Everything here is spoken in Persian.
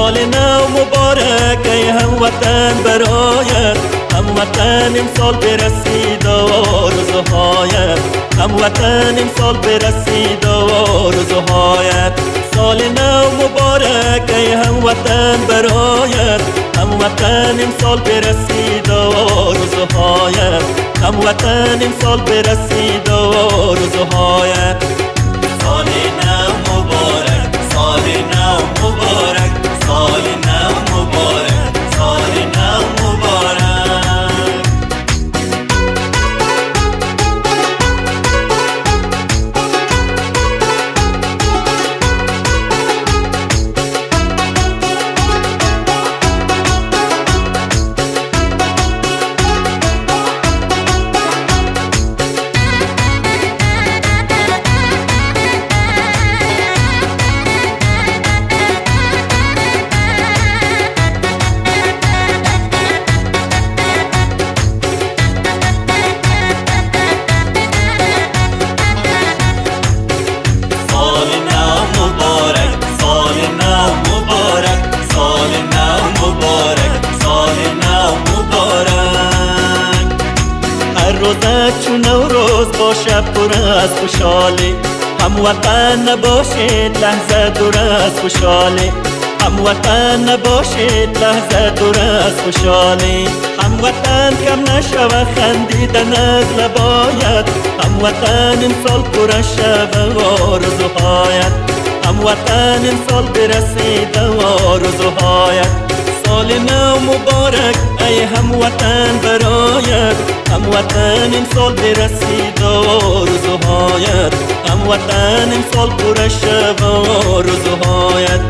سال نو مبارک ای هموطن برایت، هموطن امسال برسید آرزوهایت، هموطن امسال برسید آرزوهایت. سال نو مبارک ای هموطن برایت، هموطن امسال برسید آرزوهایت، هموطن امسال برسید آرزوهایت. سال نو مبارک، سال نو مبارک، سال نو مبارک، سال نو مبارک. روزت چون نوروز باشه پر از خوشحالی، هموطن نباشید لحظه دور از خوشحالی، هموطن نباشید لحظه دور از خوشحالی. هموطن کم نشوه خندیدن از لبایت، هموطن امسال پر شوه آرزوهایت، هموطن امسال برسید آرزوهایت. سال نو مبارک ای هموطن برایت، هموطن امسال برسید آرزوهایت، هموطن امسال پر شوه آرزوهایت.